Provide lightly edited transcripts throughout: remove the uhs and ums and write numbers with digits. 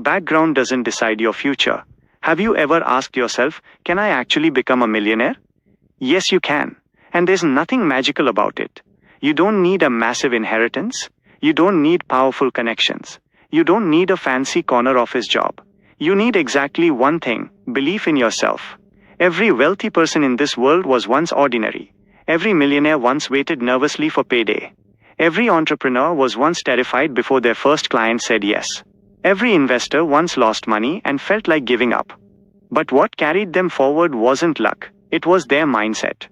background doesn't decide your future. Have you ever asked yourself, can I actually become a millionaire? Yes, you can. And there's nothing magical about it. You don't need a massive inheritance. You don't need powerful connections. You don't need a fancy corner office job. You need exactly one thing: belief in yourself. Every wealthy person in this world was once ordinary. Every millionaire once waited nervously for payday. Every entrepreneur was once terrified before their first client said yes. Every investor once lost money and felt like giving up. But what carried them forward wasn't luck, it was their mindset.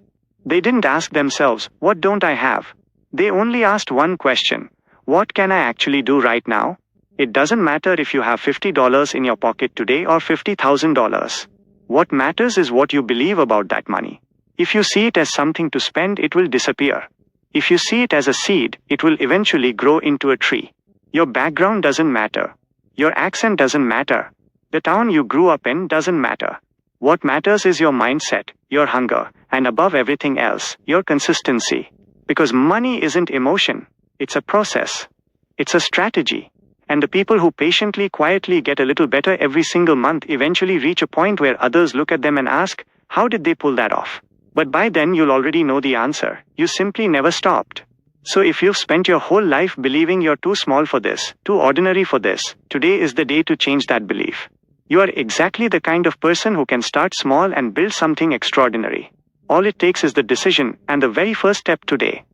They didn't ask themselves, what don't I have? They only asked one question: what can I actually do right now? It doesn't matter if you have $50 in your pocket today or $50,000. What matters is what you believe about that money. If you see it as something to spend, it will disappear. If you see it as a seed, it will eventually grow into a tree. Your background doesn't matter. Your accent doesn't matter. The town you grew up in doesn't matter. What matters is your mindset, your hunger, and above everything else, your consistency. Because money isn't emotion. It's a process. It's a strategy. And the people who patiently, quietly get a little better every single month eventually reach a point where others look at them and ask, how did they pull that off? But by then you'll already know the answer. You simply never stopped. So if you've spent your whole life believing you're too small for this, too ordinary for this, today is the day to change that belief. You are exactly the kind of person who can start small and build something extraordinary. All it takes is the decision and the very first step today.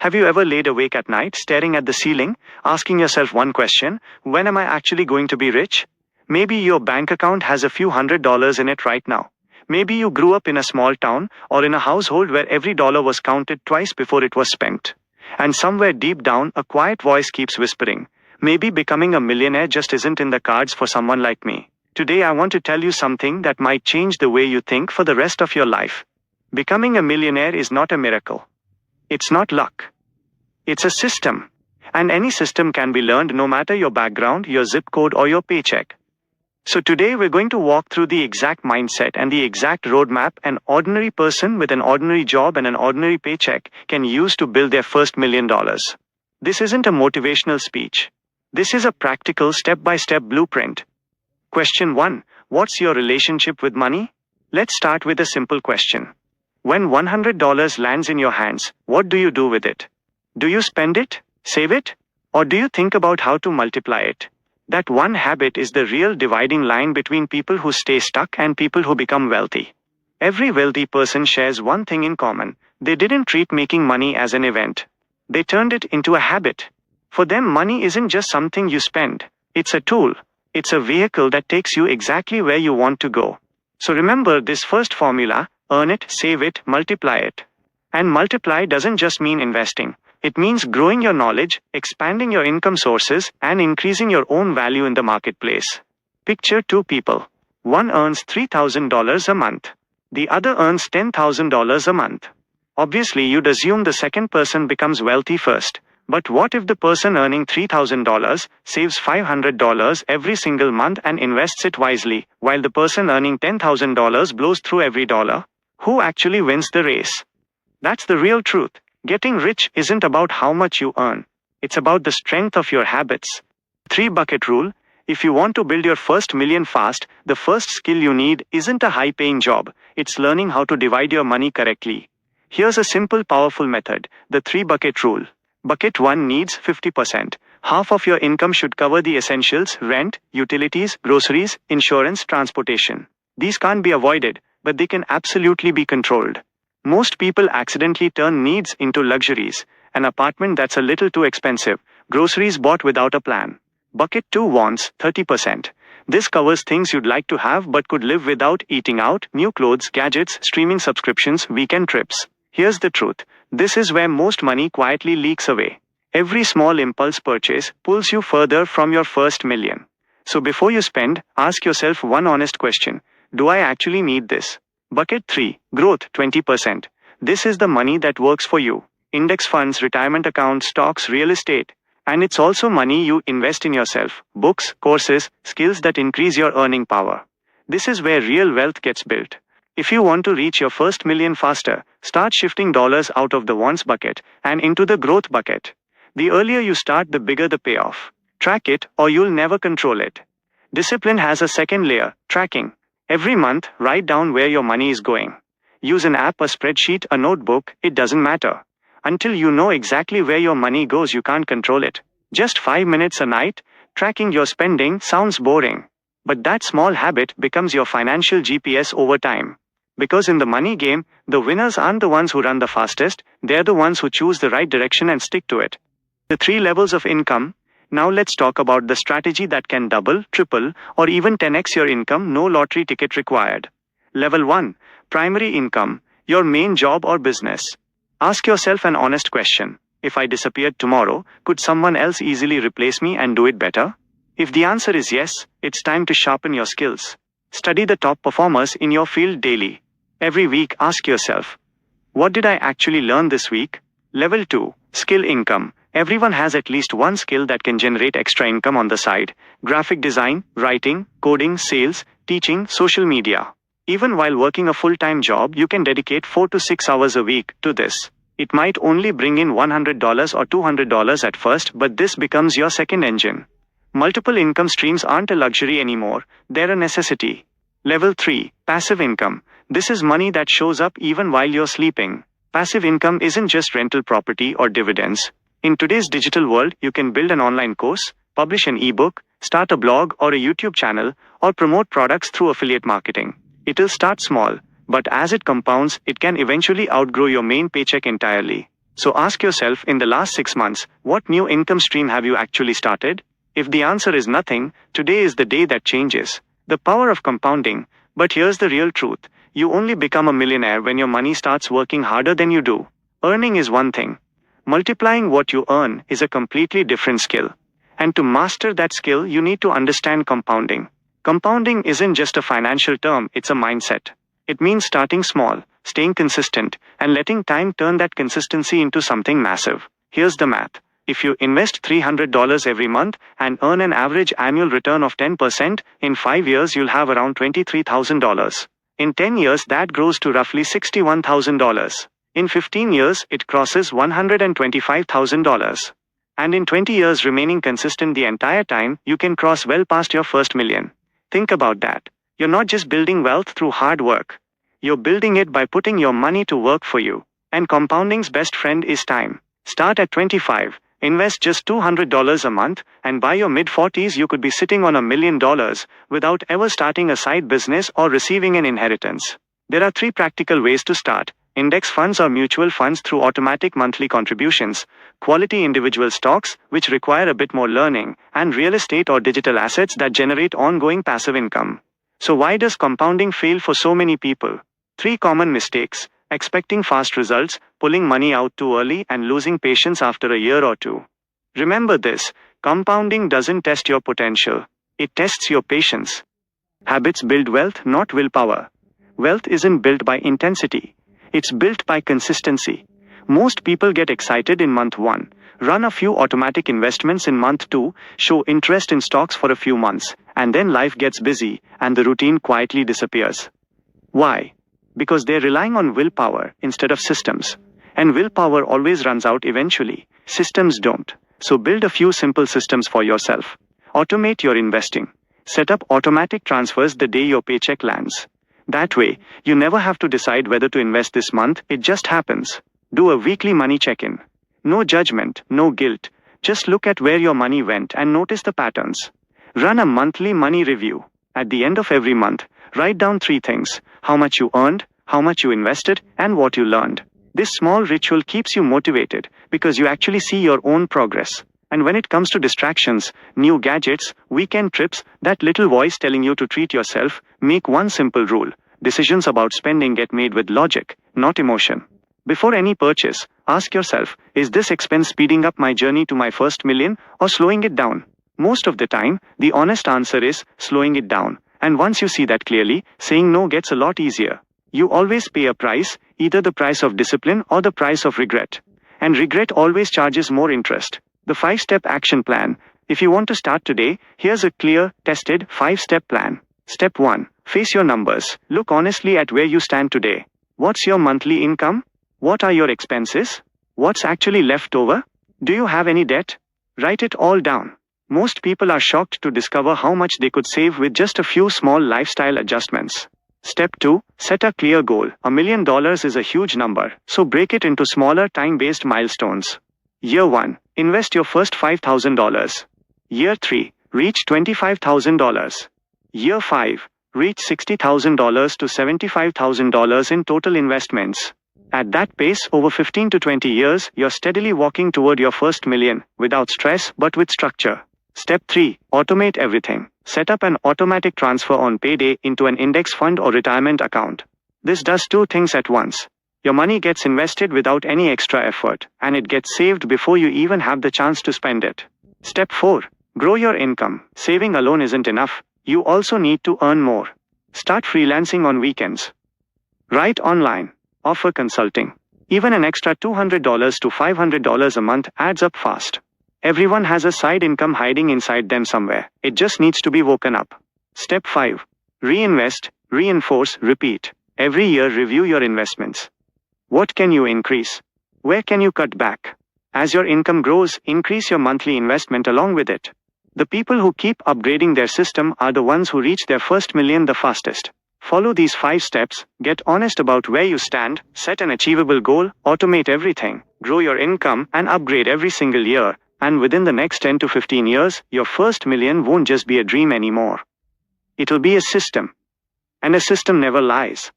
Have you ever laid awake at night staring at the ceiling, asking yourself one question: when am I actually going to be rich? Maybe your bank account has a few $100s in it right now. Maybe you grew up in a small town or in a household where every dollar was counted twice before it was spent. And somewhere deep down, a quiet voice keeps whispering, maybe becoming a millionaire just isn't in the cards for someone like me. Today I want to tell you something that might change the way you think for the rest of your life. Becoming a millionaire is not a miracle. It's not luck. It's a system. And any system can be learned no matter your background, your zip code, or your paycheck. So today we're going to walk through the exact mindset and the exact roadmap an ordinary person with an ordinary job and an ordinary paycheck can use to build their first $1 million. This isn't a motivational speech. This is a practical step-by-step blueprint. Question 1. What's your relationship with money? Let's start with a simple question. When $100 lands in your hands, what do you do with it? Do you spend it, save it, or do you think about how to multiply it? That one habit is the real dividing line between people who stay stuck and people who become wealthy. Every wealthy person shares one thing in common: they didn't treat making money as an event. They turned it into a habit. For them, money isn't just something you spend. It's a tool. It's a vehicle that takes you exactly where you want to go. So remember this first formula: earn it, save it, multiply it. And multiply doesn't just mean investing. It means growing your knowledge, expanding your income sources, and increasing your own value in the marketplace. Picture two people. One earns $3,000 a month. The other earns $10,000 a month. Obviously, you'd assume the second person becomes wealthy first. But what if the person earning $3,000 saves $500 every single month and invests it wisely, while the person earning $10,000 blows through every dollar? Who actually wins the race? That's the real truth. Getting rich isn't about how much you earn. It's about the strength of your habits. 3-bucket rule. If you want to build your first million fast, the first skill you need isn't a high-paying job. It's learning how to divide your money correctly. Here's a simple, powerful method: the 3-bucket rule. Bucket 1 needs 50%. Half of your income should cover the essentials: rent, utilities, groceries, insurance, transportation. These can't be avoided, but they can absolutely be controlled. Most people accidentally turn needs into luxuries: an apartment that's a little too expensive, groceries bought without a plan. Bucket 2 wants 30%. This covers things you'd like to have but could live without: eating out, new clothes, gadgets, streaming subscriptions, weekend trips. Here's the truth. This is where most money quietly leaks away. Every small impulse purchase pulls you further from your first million. So before you spend, ask yourself one honest question: do I actually need this? Bucket 3, growth 20%. This is the money that works for you. Index funds, retirement accounts, stocks, real estate. And it's also money you invest in yourself: books, courses, skills that increase your earning power. This is where real wealth gets built. If you want to reach your first million faster, start shifting dollars out of the wants bucket and into the growth bucket. The earlier you start, the bigger the payoff. Track it, or you'll never control it. Discipline has a second layer, tracking. Every month, write down where your money is going. Use an app, a spreadsheet, a notebook, it doesn't matter. Until you know exactly where your money goes, you can't control it. Just 5 minutes a night, tracking your spending sounds boring. But that small habit becomes your financial GPS over time. Because in the money game, the winners aren't the ones who run the fastest, they're the ones who choose the right direction and stick to it. The 3 levels of income. Now let's talk about the strategy that can double, triple, or even 10x your income, no lottery ticket required. Level 1. Primary income, your main job or business. Ask yourself an honest question. If I disappeared tomorrow, could someone else easily replace me and do it better? If the answer is yes, it's time to sharpen your skills. Study the top performers in your field daily. Every week, ask yourself, what did I actually learn this week? Level 2. Skill income. Everyone has at least one skill that can generate extra income on the side. Graphic design, writing, coding, sales, teaching, social media. Even while working a full-time job, you can dedicate 4 to 6 hours a week to this. It might only bring in $100 or $200 at first, but this becomes your second engine. Multiple income streams aren't a luxury anymore, they're a necessity. Level 3. Passive income. This is money that shows up even while you're sleeping. Passive income isn't just rental property or dividends. In today's digital world, you can build an online course, publish an ebook, start a blog or a YouTube channel, or promote products through affiliate marketing. It'll start small, but as it compounds, it can eventually outgrow your main paycheck entirely. So ask yourself, in the last 6 months, what new income stream have you actually started? If the answer is nothing, today is the day that changes. The power of compounding. But here's the real truth. You only become a millionaire when your money starts working harder than you do. Earning is one thing. Multiplying what you earn is a completely different skill. And to master that skill, you need to understand compounding. Compounding isn't just a financial term, it's a mindset. It means starting small, staying consistent, and letting time turn that consistency into something massive. Here's the math. If you invest $300 every month and earn an average annual return of 10%, in 5 years you'll have around $23,000. In 10 years that grows to roughly $61,000. In 15 years it crosses $125,000. And in 20 years, remaining consistent the entire time, you can cross well past your first million. Think about that. You're not just building wealth through hard work. You're building it by putting your money to work for you. And compounding's best friend is time. Start at 25, invest just $200 a month, and by your mid-40s you could be sitting on $1 million without ever starting a side business or receiving an inheritance. There are 3 practical ways to start. Index funds or mutual funds through automatic monthly contributions, quality individual stocks, which require a bit more learning, and real estate or digital assets that generate ongoing passive income. So why does compounding fail for so many people? 3 common mistakes: expecting fast results, pulling money out too early, and losing patience after a year or 2. Remember this, compounding doesn't test your potential. It tests your patience. Habits build wealth, not willpower. Wealth isn't built by intensity. It's built by consistency. Most people get excited in month 1, run a few automatic investments in month 2, show interest in stocks for a few months, and then life gets busy, and the routine quietly disappears. Why? Because they're relying on willpower instead of systems. And willpower always runs out eventually. Systems don't. So build a few simple systems for yourself. Automate your investing. Set up automatic transfers the day your paycheck lands. That way, you never have to decide whether to invest this month, it just happens. Do a weekly money check-in. No judgment, no guilt. Just look at where your money went and notice the patterns. Run a monthly money review. At the end of every month, write down 3 things: how much you earned, how much you invested, and what you learned. This small ritual keeps you motivated because you actually see your own progress. And when it comes to distractions, new gadgets, weekend trips, that little voice telling you to treat yourself, make one simple rule. Decisions about spending get made with logic, not emotion. Before any purchase, ask yourself, is this expense speeding up my journey to my first million or slowing it down? Most of the time, the honest answer is slowing it down. And once you see that clearly, saying no gets a lot easier. You always pay a price, either the price of discipline or the price of regret. And regret always charges more interest. The 5-step action plan. If you want to start today, here's a clear, tested 5-step plan. Step 1. Face your numbers. Look honestly at where you stand today. What's your monthly income? What are your expenses? What's actually left over? Do you have any debt? Write it all down. Most people are shocked to discover how much they could save with just a few small lifestyle adjustments. Step 2. Set a clear goal. $1 million is a huge number, so break it into smaller time-based milestones. Year 1. Invest your first $5,000. Year 3. Reach $25,000. Year 5. Reach $60,000 to $75,000 in total investments. At that pace, over 15 to 20 years, you're steadily walking toward your first million, without stress but with structure. Step 3. Automate everything. Set up an automatic transfer on payday into an index fund or retirement account. This does two things at once. Your money gets invested without any extra effort, and it gets saved before you even have the chance to spend it. Step 4. Grow your income. Saving alone isn't enough. You also need to earn more. Start freelancing on weekends. Write online. Offer consulting. Even an extra $200 to $500 a month adds up fast. Everyone has a side income hiding inside them somewhere. It just needs to be woken up. Step 5. Reinvest, reinforce, repeat. Every year review your investments. What can you increase? Where can you cut back? As your income grows, increase your monthly investment along with it. The people who keep upgrading their system are the ones who reach their first million the fastest. Follow these 5 steps, get honest about where you stand, set an achievable goal, automate everything, grow your income, and upgrade every single year. And within the next 10 to 15 years, your first million won't just be a dream anymore. It'll be a system. And a system never lies.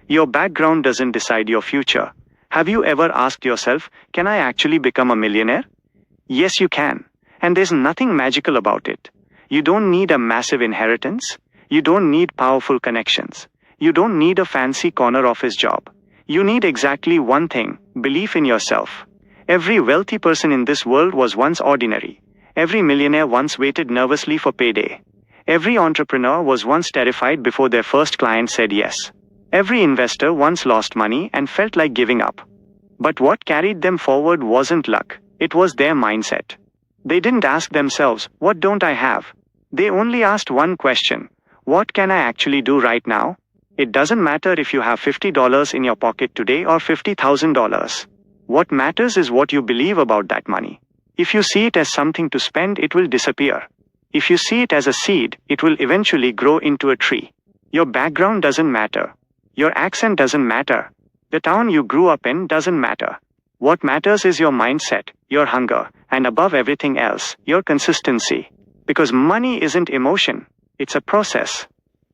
Your background doesn't decide your future. Have you ever asked yourself, can I actually become a millionaire? Yes, you can. And there's nothing magical about it. You don't need a massive inheritance. You don't need powerful connections. You don't need a fancy corner office job. You need exactly one thing: belief in yourself. Every wealthy person in this world was once ordinary. Every millionaire once waited nervously for payday. Every entrepreneur was once terrified before their first client said yes. Every investor once lost money and felt like giving up. But what carried them forward wasn't luck. It was their mindset. They didn't ask themselves, what don't I have? They only asked one question: what can I actually do right now? It doesn't matter if you have $50 in your pocket today or $50,000. What matters is what you believe about that money. If you see it as something to spend, it will disappear. If you see it as a seed, it will eventually grow into a tree. Your background doesn't matter. Your accent doesn't matter. The town you grew up in doesn't matter. What matters is your mindset, your hunger, and above everything else, your consistency. Because money isn't emotion. It's a process.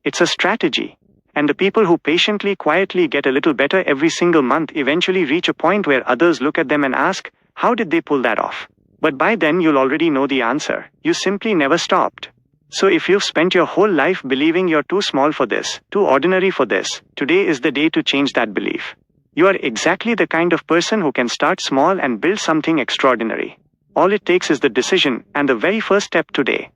It's a strategy. And the people who patiently, quietly get a little better every single month eventually reach a point where others look at them and ask, how did they pull that off? But by then you'll already know the answer. You simply never stopped. So if you've spent your whole life believing you're too small for this, too ordinary for this, today is the day to change that belief. You are exactly the kind of person who can start small and build something extraordinary. All it takes is the decision and the very first step today.